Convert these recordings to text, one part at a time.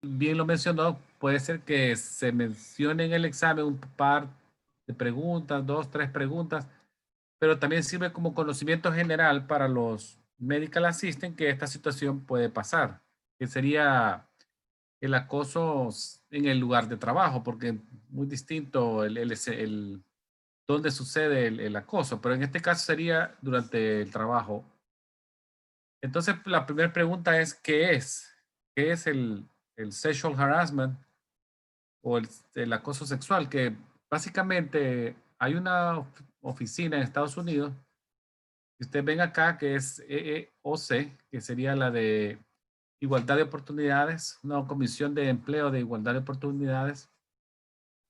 bien lo mencionó, puede ser que se mencione en el examen un par de preguntas, dos, tres preguntas, pero también sirve como conocimiento general para los medical assistant que esta situación puede pasar, que sería el acoso en el lugar de trabajo, porque es muy distinto dónde sucede el acoso, pero en este caso sería durante el trabajo. Entonces, la primera pregunta es, ¿qué es? ¿Qué es el sexual harassment o el acoso sexual? Que básicamente hay una oficina en Estados Unidos, que usted ven acá, que es EEOC, que sería la de Igualdad de Oportunidades, una comisión de empleo de igualdad de oportunidades,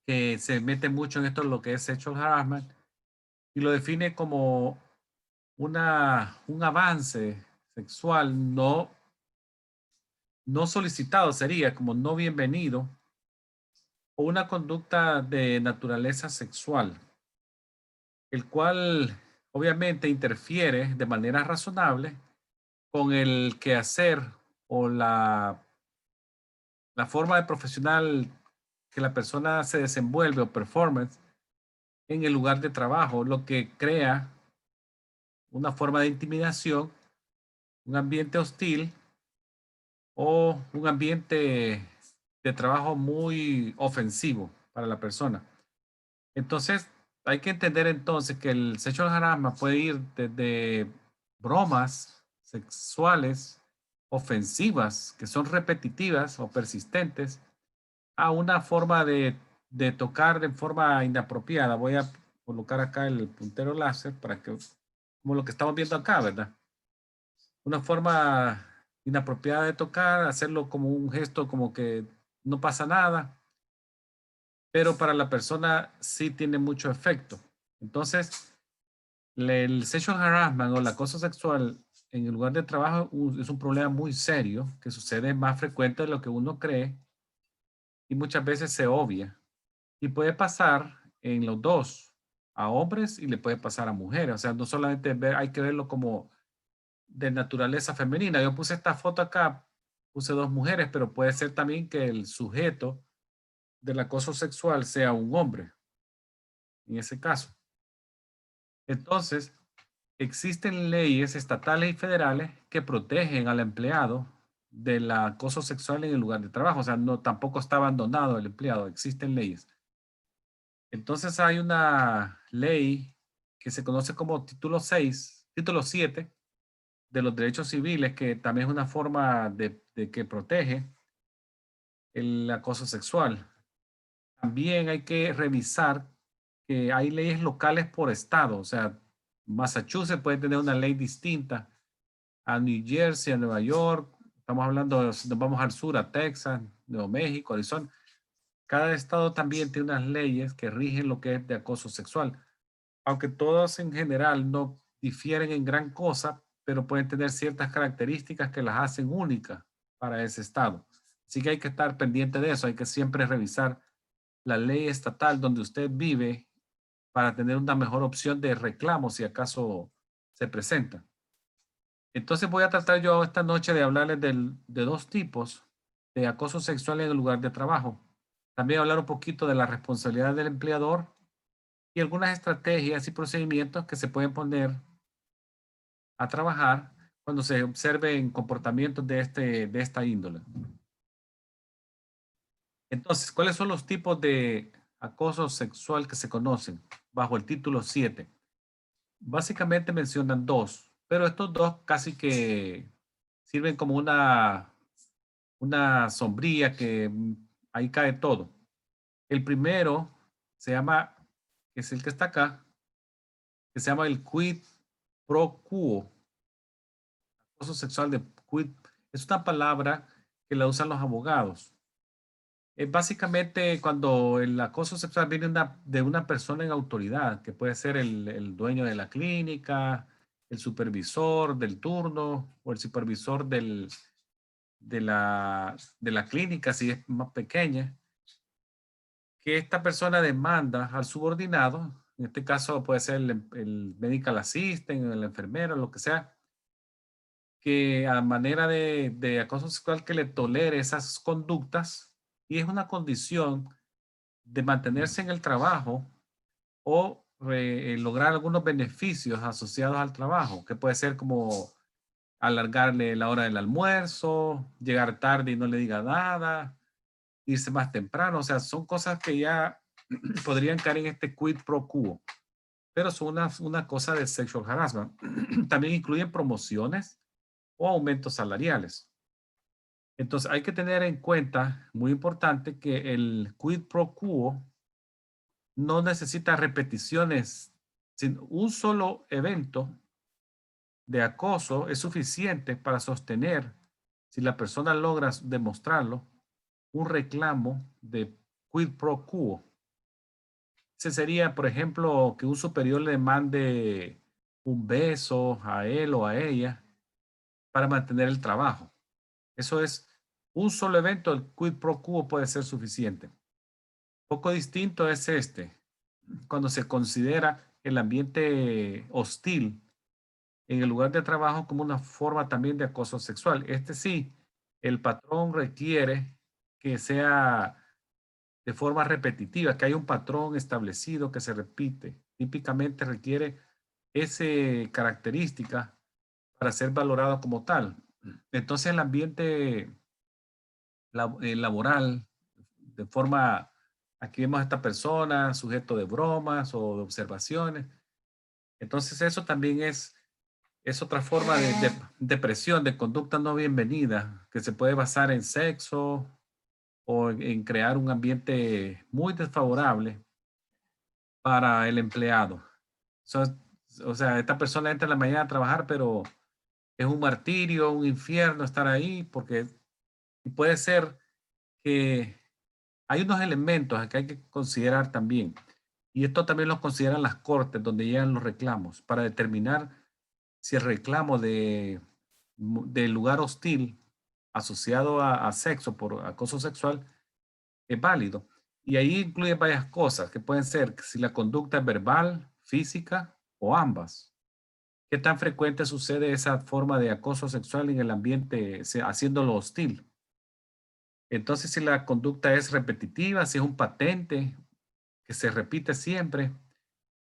que se mete mucho en esto, lo que es sexual harassment, y lo define como un avance sexual no solicitado, sería como no bienvenido, o una conducta de naturaleza sexual, el cual obviamente interfiere de manera razonable con el quehacer o la forma de profesional que la persona se desenvuelve o performance en el lugar de trabajo, lo que crea una forma de intimidación, un ambiente hostil o un ambiente de trabajo muy ofensivo para la persona. Entonces, hay que entender entonces que el sexual harassment puede ir desde bromas sexuales ofensivas que son repetitivas o persistentes a una forma de tocar de forma inapropiada. Voy a colocar acá el puntero láser para que, como lo que estamos viendo acá, ¿verdad? Una forma inapropiada de tocar, hacerlo como un gesto como que no pasa nada, pero para la persona sí tiene mucho efecto. Entonces, el sexual harassment o el acoso sexual en el lugar de trabajo es un problema muy serio que sucede más frecuente de lo que uno cree y muchas veces se obvia. Y puede pasar en los dos, a hombres y le puede pasar a mujeres. O sea, no solamente hay que verlo como de naturaleza femenina. Yo puse esta foto acá, puse dos mujeres, pero puede ser también que el sujeto del acoso sexual sea un hombre, en ese caso. Entonces, existen leyes estatales y federales que protegen al empleado del acoso sexual en el lugar de trabajo. O sea, no tampoco está abandonado el empleado, existen leyes. Entonces hay una ley que se conoce como título 7 de los derechos civiles, que también es una forma de que protege el acoso sexual. También hay que revisar que hay leyes locales por estado, o sea, Massachusetts puede tener una ley distinta a New Jersey, a Nueva York, estamos hablando, nos vamos al sur, a Texas, Nuevo México, Arizona. Cada estado también tiene unas leyes que rigen lo que es de acoso sexual, aunque todas en general no difieren en gran cosa, pero pueden tener ciertas características que las hacen únicas para ese estado. Así que hay que estar pendiente de eso, hay que siempre revisar la ley estatal donde usted vive para tener una mejor opción de reclamo si acaso se presenta. Entonces voy a tratar yo esta noche de hablarles de dos tipos de acoso sexual en el lugar de trabajo. También hablar un poquito de la responsabilidad del empleador y algunas estrategias y procedimientos que se pueden poner a trabajar cuando se observen comportamientos de esta índole. Entonces, ¿cuáles son los tipos de acoso sexual que se conocen bajo el título 7? Básicamente mencionan dos, pero estos dos casi que sirven como una sombría que ahí cae todo. El primero se llama, que es el que está acá, que se llama el quid pro quo, acoso sexual de quid. Es una palabra que la usan los abogados. Es básicamente cuando el acoso sexual viene de una persona en autoridad, que puede ser el dueño de la clínica, el supervisor del turno o el supervisor de la clínica, si es más pequeña, que esta persona demanda al subordinado, en este caso puede ser el medical assistant, el enfermero, lo que sea, que a manera de acoso sexual que le tolere esas conductas y es una condición de mantenerse en el trabajo o lograr algunos beneficios asociados al trabajo, que puede ser como alargarle la hora del almuerzo, llegar tarde y no le diga nada, irse más temprano, o sea, son cosas que ya podrían caer en este quid pro quo, pero son una cosa de sexual harassment. También incluyen promociones o aumentos salariales. Entonces hay que tener en cuenta, muy importante, que el quid pro quo no necesita repeticiones. Sin un solo evento de acoso es suficiente para sostener, si la persona logra demostrarlo, un reclamo de quid pro quo. Ese sería, por ejemplo, que un superior le mande un beso a él o a ella para mantener el trabajo. Eso es un solo evento, el quid pro quo puede ser suficiente. Poco distinto es este, cuando se considera el ambiente hostil en el lugar de trabajo como una forma también de acoso sexual. Este sí, el patrón requiere que sea de forma repetitiva, que haya un patrón establecido que se repite. Típicamente requiere esa característica para ser valorado como tal. Entonces el ambiente laboral, de forma, aquí vemos a esta persona sujeto de bromas o de observaciones. Entonces eso también es otra forma de presión, de conducta no bienvenida, que se puede basar en sexo o en crear un ambiente muy desfavorable para el empleado. So, o sea, esta persona entra en la mañana a trabajar, pero es un martirio, un infierno estar ahí, porque puede ser que hay unos elementos que hay que considerar también, y esto también lo consideran las cortes donde llegan los reclamos, para determinar si el reclamo de lugar hostil asociado a sexo por acoso sexual es válido. Y ahí incluye varias cosas que pueden ser que si la conducta es verbal, física o ambas. ¿Qué tan frecuente sucede esa forma de acoso sexual en el ambiente, haciéndolo hostil? Entonces, si la conducta es repetitiva, si es un patente que se repite siempre,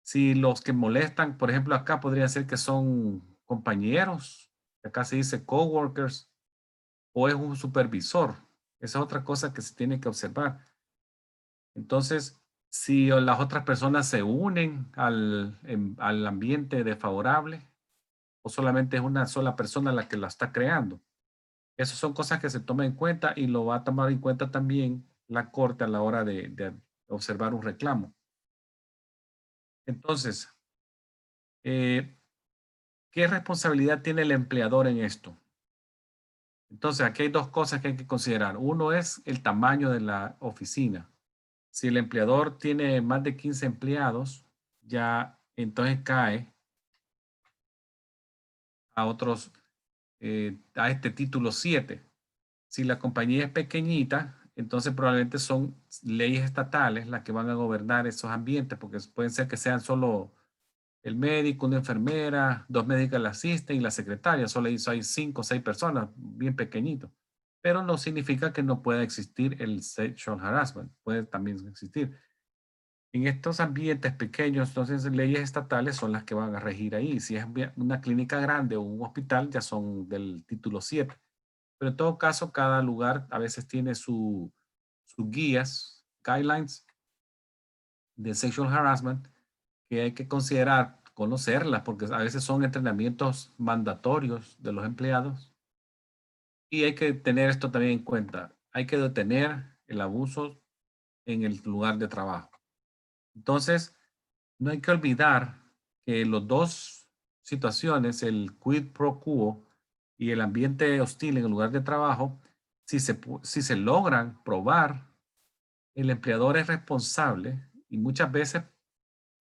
si los que molestan, por ejemplo, acá podría ser que son compañeros, acá se dice coworkers, o es un supervisor. Esa es otra cosa que se tiene que observar. Entonces, si las otras personas se unen al ambiente desfavorable, o solamente es una sola persona la que la está creando. Esas son cosas que se toman en cuenta y lo va a tomar en cuenta también la corte a la hora de observar un reclamo. Entonces, eh, ¿qué responsabilidad tiene el empleador en esto? Entonces, aquí hay dos cosas que hay que considerar. Uno es el tamaño de la oficina. Si el empleador tiene más de 15 empleados, ya entonces cae a otros, a este título 7. Si la compañía es pequeñita, entonces probablemente son leyes estatales las que van a gobernar esos ambientes, porque pueden ser que sean solo el médico, una enfermera, dos médicos la asisten y la secretaria. Solo hay 5 o 6 personas, bien pequeñito. Pero no significa que no pueda existir el sexual harassment. Puede también existir. En estos ambientes pequeños, entonces leyes estatales son las que van a regir ahí. Si es una clínica grande o un hospital, ya son del título 7. Pero en todo caso, cada lugar a veces tiene sus guías, guidelines de sexual harassment que hay que considerar, conocerlas, porque a veces son entrenamientos mandatorios de los empleados y hay que tener esto también en cuenta. Hay que detener el abuso en el lugar de trabajo. Entonces, no hay que olvidar que las dos situaciones, el quid pro quo y el ambiente hostil en el lugar de trabajo, si se logran probar, el empleador es responsable y muchas veces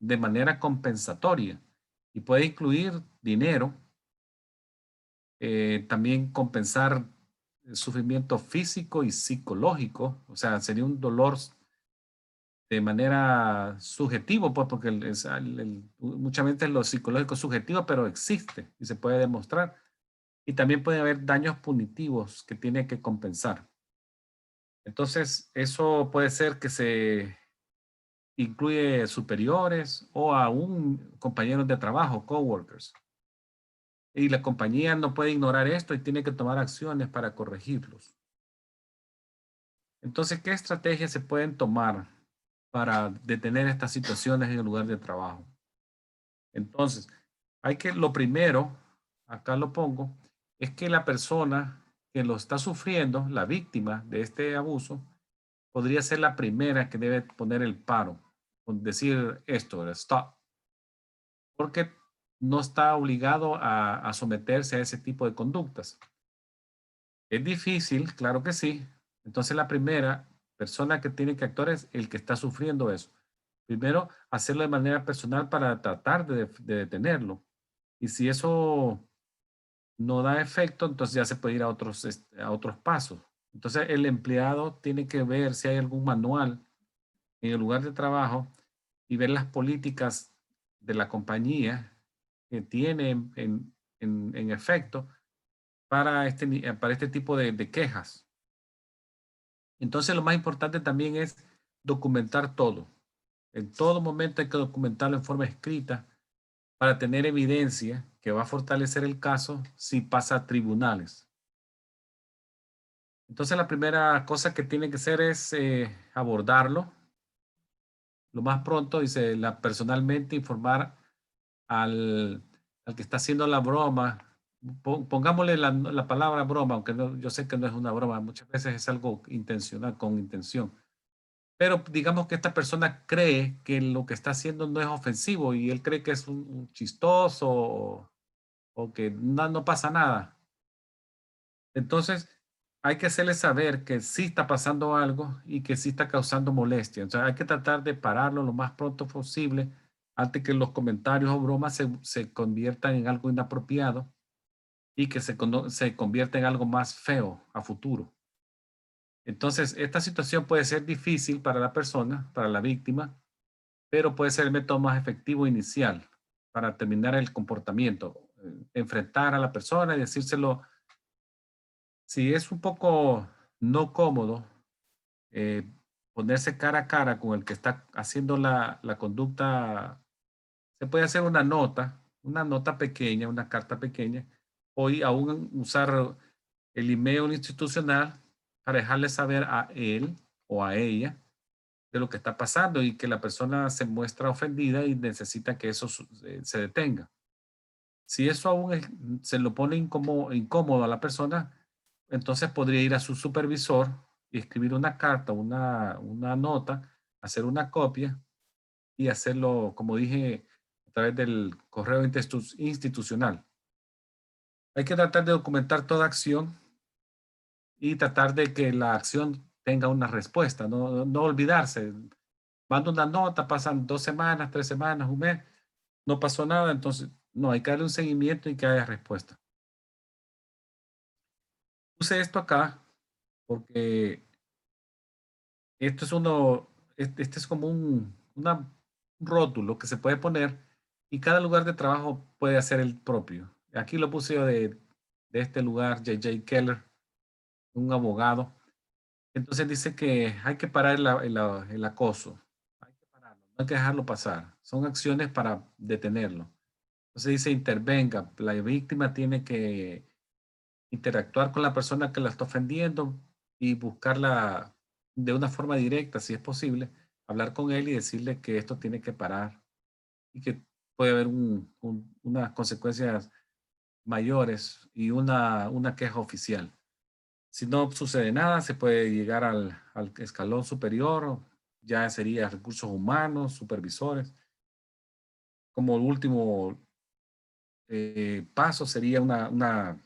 de manera compensatoria y puede incluir dinero, también compensar el sufrimiento físico y psicológico, o sea, sería un dolor de manera subjetivo, pues, porque muchas veces lo psicológico es subjetivo, pero existe y se puede demostrar. y también puede haber daños punitivos que tiene que compensar. Entonces, eso puede ser que se incluye superiores o aún compañeros de trabajo, coworkers. Y la compañía no puede ignorar esto y tiene que tomar acciones para corregirlos. Entonces, ¿qué estrategias se pueden tomar para detener estas situaciones en el lugar de trabajo? Entonces, lo primero, acá lo pongo, es que la persona que lo está sufriendo, la víctima de este abuso, podría ser la primera que debe poner el paro, con decir esto, el stop, porque no está obligado a someterse a ese tipo de conductas. Es difícil, claro que sí. Entonces la primera persona que tiene que actuar es el que está sufriendo eso. Primero, hacerlo de manera personal para tratar de detenerlo. Y si eso no da efecto, entonces ya se puede ir a otros pasos. Entonces el empleado tiene que ver si hay algún manual en el lugar de trabajo y ver las políticas de la compañía que tiene en efecto para este tipo de quejas. Entonces, lo más importante también es documentar todo. En todo momento hay que documentarlo en forma escrita para tener evidencia que va a fortalecer el caso si pasa a tribunales. Entonces, la primera cosa que tiene que hacer es abordarlo lo más pronto y personalmente informar al, al que está haciendo la broma. Pongámosle la palabra broma, aunque yo sé que no es una broma, muchas veces es algo intencional, con intención. Pero digamos que esta persona cree que lo que está haciendo no es ofensivo y él cree que es un chistoso o que no pasa nada. Entonces, hay que hacerle saber que sí está pasando algo y que sí está causando molestia. O sea, hay que tratar de pararlo lo más pronto posible antes que los comentarios o bromas se conviertan en algo inapropiado y que se convierta en algo más feo a futuro. Entonces, esta situación puede ser difícil para la persona, para la víctima, pero puede ser el método más efectivo inicial para terminar el comportamiento. Enfrentar a la persona y decírselo, si es un poco no cómodo, eh, ponerse cara a cara con el que está haciendo la conducta, se puede hacer una nota pequeña, una carta pequeña, o aún usar el email institucional para dejarle saber a él o a ella de lo que está pasando y que la persona se muestra ofendida y necesita que eso se detenga. Si eso se lo pone incómodo a la persona, entonces podría ir a su supervisor y escribir una carta, una nota, hacer una copia y hacerlo, como dije, a través del correo institucional. Hay que tratar de documentar toda acción y tratar de que la acción tenga una respuesta, no olvidarse. Mando una nota, pasan 2 semanas, 3 semanas, un mes, no pasó nada, entonces no, hay que darle un seguimiento y que haya respuesta. Puse esto acá porque esto es este es como un rótulo que se puede poner y cada lugar de trabajo puede hacer el propio. Aquí lo puse yo de este lugar, J.J. Keller, un abogado. Entonces dice que hay que parar el acoso, hay que pararlo, no hay que dejarlo pasar. Son acciones para detenerlo. Entonces dice intervenga, la víctima tiene que interactuar con la persona que la está ofendiendo y buscarla de una forma directa, si es posible, hablar con él y decirle que esto tiene que parar y que puede haber unas consecuencias mayores y una queja oficial. Si no sucede nada, se puede llegar al escalón superior, ya sería recursos humanos, supervisores. Como último paso sería una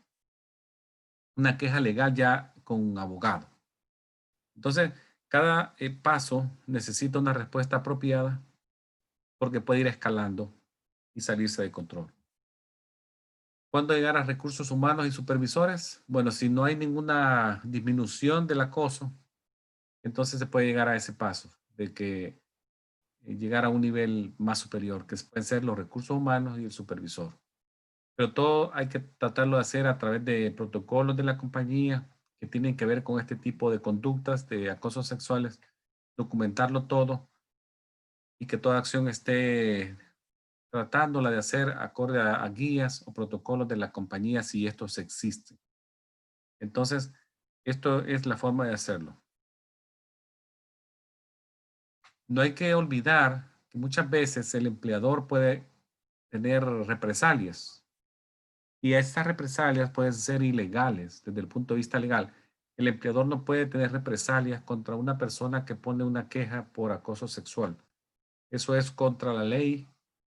queja legal ya con un abogado. Entonces, cada paso necesita una respuesta apropiada porque puede ir escalando y salirse de control. ¿Cuándo llegar a recursos humanos y supervisores? Bueno, si no hay ninguna disminución del acoso, entonces se puede llegar a ese paso de que llegar a un nivel más superior, que pueden ser los recursos humanos y el supervisor. Pero todo hay que tratarlo de hacer a través de protocolos de la compañía que tienen que ver con este tipo de conductas de acosos sexuales, documentarlo todo y que toda acción esté tratándola de hacer acorde a guías o protocolos de la compañía si estos existen. Entonces, esto es la forma de hacerlo. No hay que olvidar que muchas veces el empleador puede tener represalias y estas represalias pueden ser ilegales desde el punto de vista legal. El empleador no puede tener represalias contra una persona que pone una queja por acoso sexual. Eso es contra la ley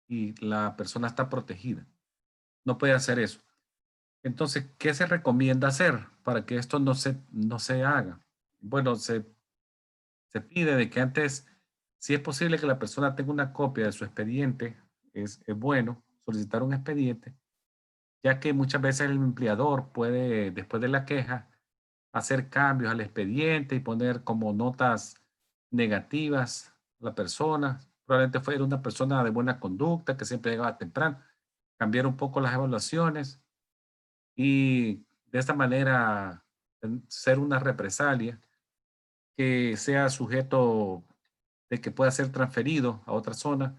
y la persona está protegida. No puede hacer eso. Entonces, ¿qué se recomienda hacer para que esto no se haga? Bueno, se pide de que antes, si es posible que la persona tenga una copia de su expediente, es bueno solicitar un expediente, ya que muchas veces el empleador puede, después de la queja, hacer cambios al expediente y poner como notas negativas a la persona. Probablemente fuera una persona de buena conducta, que siempre llegaba temprano, cambiar un poco las evaluaciones y de esta manera ser una represalia que sea sujeto de que pueda ser transferido a otra zona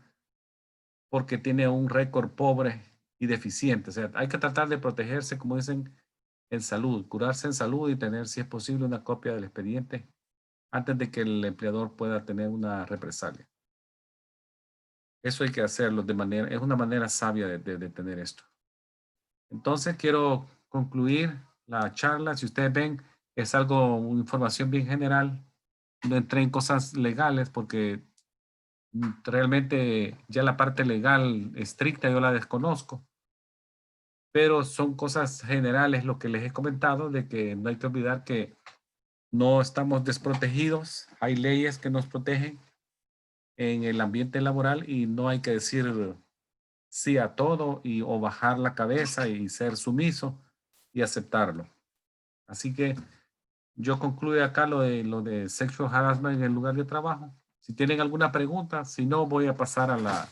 porque tiene un récord pobre y deficiente. O sea, hay que tratar de protegerse, como dicen, en salud, curarse en salud y tener, si es posible, una copia del expediente antes de que el empleador pueda tener una represalia. Eso hay que hacerlo de manera, es una manera sabia de tener esto. Entonces, quiero concluir la charla. Si ustedes ven, es algo, una información bien general. No entré en cosas legales porque realmente ya la parte legal estricta yo la desconozco, pero son cosas generales lo que les he comentado de que no hay que olvidar que no estamos desprotegidos, hay leyes que nos protegen en el ambiente laboral y no hay que decir sí a todo y o bajar la cabeza y ser sumiso y aceptarlo. Así que yo concluyo acá lo de sexual harassment en el lugar de trabajo. Si tienen alguna pregunta, si no, voy a pasar a la